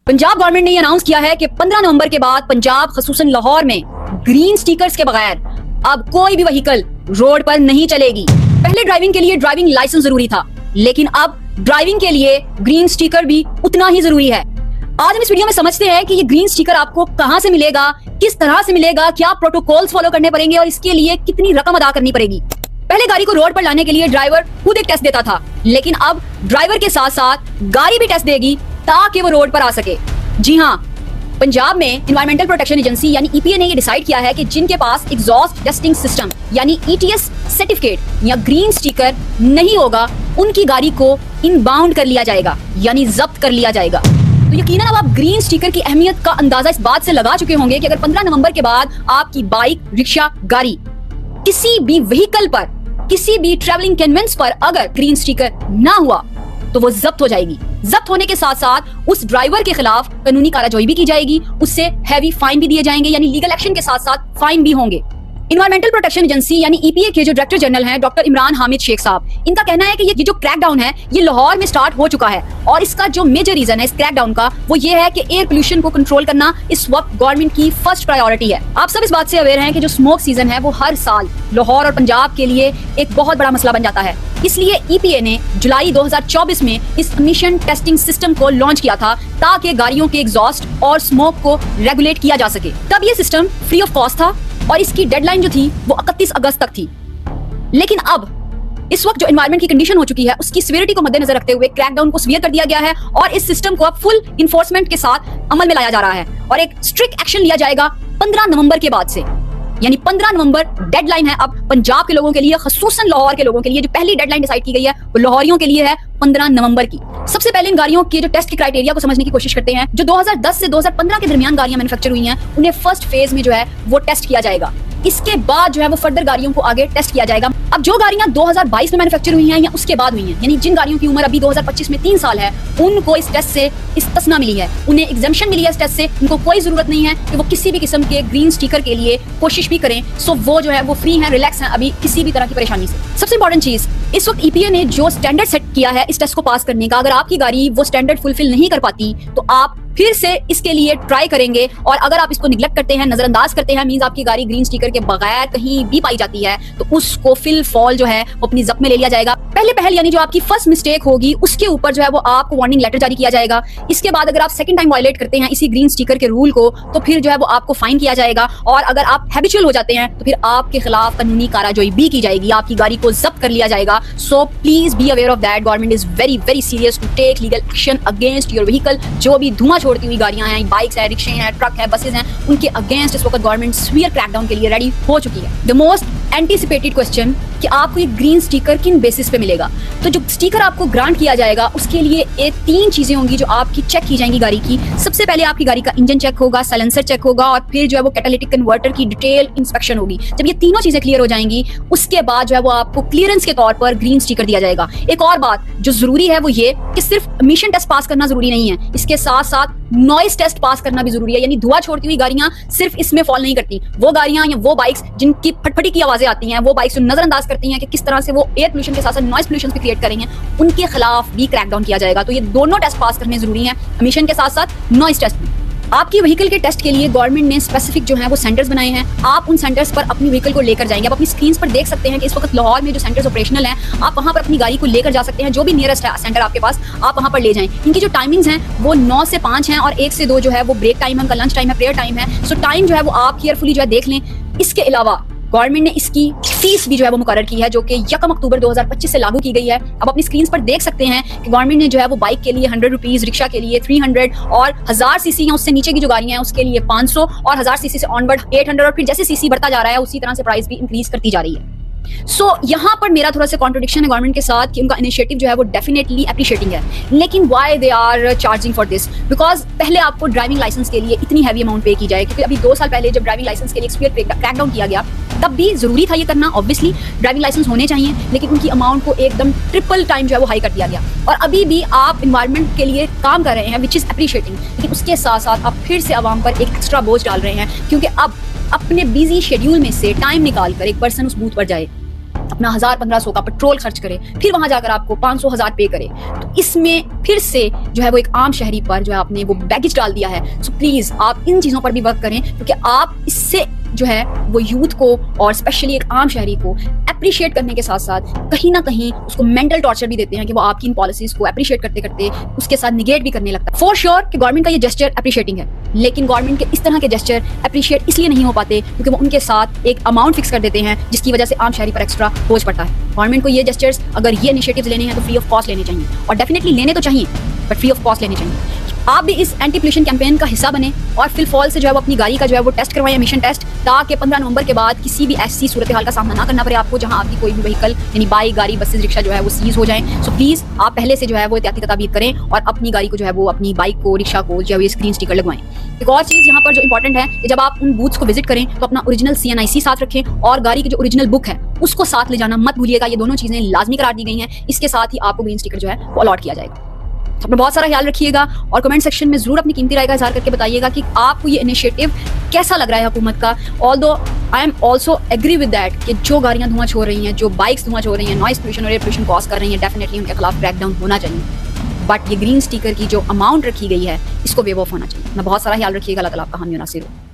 Punjab government ने ये announce किया है कि 15 नवंबर के बाद पंजाब खसूसन लाहौर में ग्रीन स्टिकर्स के बगैर अब कोई भी व्हीकल रोड पर नहीं चलेगी। पहले ड्राइविंग के लिए ड्राइविंग लाइसेंस जरूरी था, लेकिन अब ड्राइविंग के लिए ग्रीन स्टिकर भी उतना ही जरूरी है। आज हम इस वीडियो में समझते हैं कि ये ग्रीन स्टिकर आपको कहां से मिलेगा, किस तरह से मिलेगा, क्या प्रोटोकॉल्स फॉलो करने पड़ेंगे और इसके लिए कितनी रकम अदा करनी पड़ेगी। पहले गाड़ी को रोड पर लाने के लिए ड्राइवर खुद एक टेस्ट देता था, लेकिन अब ड्राइवर के साथ साथ गाड़ी भी टेस्ट देगी ताकि वो रोड पर आ सके। जी हाँ, पंजाब में एनवायरमेंटल प्रोटेक्शन एजेंसी यानी ईपीए ने ये डिसाइड किया है कि जिनके पास एग्जॉस्ट टेस्टिंग सिस्टम यानी ईटीएस सर्टिफिकेट या ग्रीन स्टिकर नहीं होगा, उनकी गाड़ी को इनबाउंड कर लिया जाएगा यानी जब्त कर लिया जाएगा। तो यकीनन अब आप ग्रीन स्टिकर की अहमियत का अंदाजा इस बात से लगा चुके होंगे कि अगर 15 नवंबर के बाद आपकी बाइक, रिक्शा, गाड़ी किसी भी व्हीकल पर, किसी भी ट्रैवलिंग कन्वेंस पर अगर ग्रीन स्टिकर ना हुआ तो वो जब्त हो जाएगी। जब्त होने के साथ साथ उस ड्राइवर के खिलाफ कानूनी कार्रवाई भी की जाएगी, उससे हैवी फाइन भी दिए जाएंगे, यानी लीगल एक्शन के साथ साथ फाइन भी होंगे। एनवायरमेंटल प्रोटेक्शन एजेंसी यानी ईपीए के जो डायरेक्टर जनरल हैं डॉक्टर इमरान हामिद शेख साहब, इनका कहना है कि ये जो क्रैकडाउन है ये लाहौर में स्टार्ट हो चुका है और इसका जो मेजर रीजन है इस क्रैकडाउन का वो ये है कि एयर पोल्यूशन को कंट्रोल करना इस वक्त गवर्नमेंट की फर्स्ट प्रायोरिटी है। आप सब इस बात से अवेयर हैं कि जो स्मोक सीजन है वो हर साल लाहौर और पंजाब के लिए एक बहुत बड़ा मसला बन जाता है। इसलिए ईपीए ने जुलाई 2024 में इस एमिशन टेस्टिंग सिस्टम को लॉन्च किया था ताकि गाड़ियों के एग्जॉस्ट और स्मोक को रेगुलेट किया जा सके। तब ये सिस्टम फ्री ऑफ कॉस्ट था और इसकी डेडलाइन जो थी वो 31 अगस्त तक थी। लेकिन अब इस वक्त जो एनवायरनमेंट की कंडीशन हो चुकी है उसकी सीवियरिटी को मद्देनजर रखते हुए क्रैकडाउन को सीवियर कर दिया गया है और इस सिस्टम को अब फुल इन्फोर्समेंट के साथ अमल में लाया जा रहा है और एक स्ट्रिक्ट एक्शन लिया जाएगा 15 नवंबर के बाद से। यानी 15 नवंबर डेडलाइन है अब पंजाब के लोगों के लिए, खसूसन लाहौर के लोगों के लिए। जो पहली डेडलाइन डिसाइड की गई है वो लाहौरियों के लिए है 15 नवंबर की। सबसे पहले इन गाड़ियों के जो टेस्ट के क्राइटेरिया को समझने की कोशिश करते हैं। जो 2010 से 2015 के दरमियान गाड़ियां मैन्युफैक्चर हुई हैं उन्हें फर्स्ट फेज में जो है वो टेस्ट किया जाएगा। इसके बाद जो है वो फर्दर गाड़ियों को आगे टेस्ट किया जाएगा। अब जो गाड़ियां 2022 में मैन्युफैक्चर हुई हैं या उसके बाद हुई हैं, यानी जिन गाड़ियों की उम्र अभी 2025 में 3 साल है, उनको इस टेस्ट से इस्तिस्ना मिली है, उन्हें एग्जेम्पशन मिली है इस टेस्ट से। उनको कोई जरूरत नहीं है कि वो किसी भी किस्म के ग्रीन स्टिकर के लिए कोशिश भी करें। सो वो जो है वो फ्री है, रिलैक्स है अभी किसी भी तरह की परेशानी से। सबसे इंपॉर्टेंट चीज, इस वक्त ईपीए ने जो स्टैंडर्ड सेट किया है इस टेस्ट को पास करने का, अगर आपकी गाड़ी वो स्टैंडर्ड फुलफिल नहीं कर पाती तो आप फिर से इसके लिए ट्राई करेंगे। और अगर आप इसको निगलेक्ट करते हैं, नजरअंदाज करते हैं, मींस आपकी गाड़ी ग्रीन स्टिकर के बगैर कहीं भी पाई जाती है, तो उसको फिल फॉल जो है वो अपनी जब्त में ले लिया जाएगा। पहले यानी जो आपकी फर्स्ट मिस्टेक होगी उसके ऊपर जो है वो आपको वार्निंग लेटर जारी किया जाएगा। इसके बाद अगर आप सेकंड टाइम वायलेट करते हैं इसी ग्रीन स्टिकर के रूल को तो फिर जो है वो आपको फाइन किया जाएगा। और अगर आप हैबिचुअल हो जाते हैं तो फिर आपके खिलाफ कानूनी कार्रवाई भी की जाएगी, आपकी गाड़ी को जब्त कर लिया जाएगा। So please be aware of that. Government is very very serious to take legal action against your vehicle. जो भी धुआं छोड़ती हुई गाड़ियां हैं, बाइक्स है, रिक्शे हैं, ट्रक है, बसेज हैं, उनके अगेंस्ट इस वक्त गवर्नमेंट सीवियर क्रैकडाउन के लिए रेडी हो चुकी है। द मोस्ट एंटीसिपेटेड क्वेश्चन कि आपको ये ग्रीन स्टिकर किन बेसिस पे मिलेगा। तो जो स्टिकर आपको ग्रांट किया जाएगा उसके लिए ये 3 चीजें होंगी जो आपकी चेक की जाएंगी गाड़ी की। सबसे पहले आपकी गाड़ी का इंजन चेक होगा, साइलेंसर चेक होगा और फिर जो है वो कैटालिटिक कन्वर्टर की डिटेल इंस्पेक्शन होगी। जब ये तीनों चीजें क्लियर हो जाएंगी उसके बाद जो है वो आपको क्लियरेंस के तौर पर ग्रीन स्टिकर दिया जाएगा। एक और बात जो जरूरी है वो ये कि सिर्फ एमिशन टेस्ट पास करना जरूरी नहीं है, इसके साथ साथ नॉइस टेस्ट पास करना भी जरूरी है। यानी धुआं छोड़ती हुई गाड़ियां सिर्फ इसमें फॉल नहीं करती। वो गाड़ियां या वो बाइक्स जिनकी फटफटी की आवाजें आती हैं, वो बाइक्स जो नजरअंदाज करती हैं कि किस तरह से वो एयर पोल्यूशन के साथ साथ नॉइस पोल्यूशन भी क्रिएट करेंगे, उनके खिलाफ भी क्रैकडाउन किया जाएगा। तो ये दोनों टेस्ट पास करने जरूरी है, एमिशन के साथ साथ नॉइस टेस्ट भी। आपकी व्हीकल के टेस्ट के लिए गवर्नमेंट ने स्पेसिफिक जो है वो सेंटर्स बनाए हैं। आप उन सेंटर्स पर अपनी व्हीकल को लेकर जाएंगे। आप अपनी स्क्रीन पर देख सकते हैं कि इस वक्त लाहौर में जो सेंटर्स ऑपरेशनल हैं, आप वहां पर अपनी गाड़ी को लेकर जा सकते हैं। जो भी नियरेस्ट है सेंटर आपके पास, आप वहां पर ले जाएं। इनकी जो टाइमिंग्स हैं वो 9 से 5 हैं और 1 से 2 जो है वो ब्रेक टाइम है, उनका लंच टाइम है, प्रेयर टाइम है। सो टाइम जो है वो आप केयरफुली जो है देख लें। इसके अलावा गवर्नमेंट ने इसकी फीस भी जो है वो मुकर्रर की है जो कि 1 अक्टूबर 2025 से लागू की गई है। अब अपनी स्क्रीन पर देख सकते हैं कि गवर्नमेंट ने जो है वो बाइक के लिए 100 रुपीज, रिक्शा के लिए 300 और 1000 सीसी या उससे नीचे की जो गाड़ियां हैं उसके लिए 500 और 1000 सीसी से ऑनवर्ड 800 और फिर जैसे सीसी बढ़ता जा रहा है उसी तरह से प्राइस भी इंक्रीज करती जा रही है। यहाँ पर मेरा थोड़ा सा कॉन्ट्रडिक्शन है गवर्नमेंट के साथ कि उनका इनिशिएटिव जो है वो डेफिनेटली एप्रिशिएटिंग है, लेकिन why they are charging for this? Because पहले आपको ड्राइविंग लाइसेंस के लिए इतनी हैवी अमाउंट पे की जाए, क्योंकि अभी 2 साल पहले जब ड्राइविंग लाइसेंस के लिए एक्सपीरियंस क्रैकडाउन किया गया तब भी जरूरी था ये करना। ऑब्वियसली ड्राइविंग लाइसेंस होने चाहिए, लेकिन उनकी अमाउंट को एकदम ट्रिपल टाइम जो है वो हाई कर दिया गया। और अभी भी आप एनवायरनमेंट के लिए काम कर रहे हैं विच इज एप्रिशिएटिंग, लेकिन उसके साथ साथ आप फिर से आवाम पर एक एक्स्ट्रा बोझ डाल रहे हैं, क्योंकि अब अपने बिजी शेड्यूल में से टाइम निकाल कर एक पर्सन उस बूथ पर जाए, अपना 1000-1500 का पेट्रोल खर्च करे, फिर वहां जाकर आपको 500-1000 पे करे, तो इसमें फिर से जो है वो एक आम शहरी पर जो है आपने वो बैगेज डाल दिया है। सो प्लीज आप इन चीजों पर भी वर्क करें, क्योंकि आप इससे जो है वो यूथ को और स्पेशली एक आम शहरी को अप्रिशिएट करने के साथ साथ कहीं ना कहीं उसको मेंटल टॉर्चर भी देते हैं कि वो आपकी इन पॉलिसीज को अप्रिशिएट करते करते उसके साथ निगेट भी करने लगता है। फॉर श्योर कि गवर्नमेंट का ये जेस्चर अप्रिशिएटिंग है, लेकिन गवर्नमेंट के इस तरह के जेस्चर अप्रिशिएट इसलिए नहीं हो पाते क्योंकि वो उनके साथ एक अमाउंट फिक्स कर देते हैं जिसकी वजह से आम शहरी पर एक्स्ट्रा बोझ पड़ता है। गवर्नमेंट को ये जेस्चर्स अगर ये इनिशिएटिव्स लेने हैं तो फ्री ऑफ कॉस्ट लेने चाहिए, और डेफिनेटली लेने तो चाहिए बट फ्री ऑफ कॉस्ट लेने चाहिए। आप भी इस एंटी पोल्यूशन कैंपेन का हिस्सा बने और फिलफॉल से जो है वो अपनी गाड़ी का जो है वो टेस्ट करवाएं, एमिशन टेस्ट, ताकि 15 नवंबर के बाद किसी भी ऐसी सूरत हाल का सामना ना करना पड़े आपको जहां आपकी कोई भी व्हीकल यानी बाइक, गाड़ी, बसेस, रिक्शा जो है वो सीज हो जाए। सो प्लीज आप पहले से जो है वो एहतियाती तदाबीर करें और अपनी गाड़ी को जो है वो अपनी बाइक को, रिक्शा को जो है ये स्क्रीन स्टिकर लगवाएं। एक और चीज यहाँ पर जो इंपॉर्टेंट है कि जब आप उन बूथ्स को विजिट करें तो अपना ओरिजिनल CNIC साथ रखें और गाड़ी की जो ओरिजिनल बुक है उसको साथ ले जाना मत भूलिएगा। ये दोनों चीजें लाजमी करार दी गई हैं, इसके साथ ही आपको ग्रीन स्टिकर जो है वो अलॉट किया जाएगा। अपना बहुत सारा ख्याल रखिएगा और कमेंट सेक्शन में जरूर अपनी कीमती राय का इज़हार करके बताइएगा कि आपको ये इनिशिएटिव कैसा लग रहा है हुकूमत का। Although I am also agree with that कि जो गाड़ियां धुआं छोड़ रही हैं, जो बाइक्स धुआं छोड़ रही हैं, नॉइस पोल्यूशन और एयर पोल्यूशन कॉज कर रही हैं, डेफिनेटली उनके खिलाफ क्रैकडाउन होना चाहिए। बट ये ग्रीन स्टिकर की जो अमाउंट रखी गई है इसको वेव ऑफ होना चाहिए। मैं बहुत सारा ख्याल रखिएगा। अल्लाह ताला आपका हामी और नासिर हो।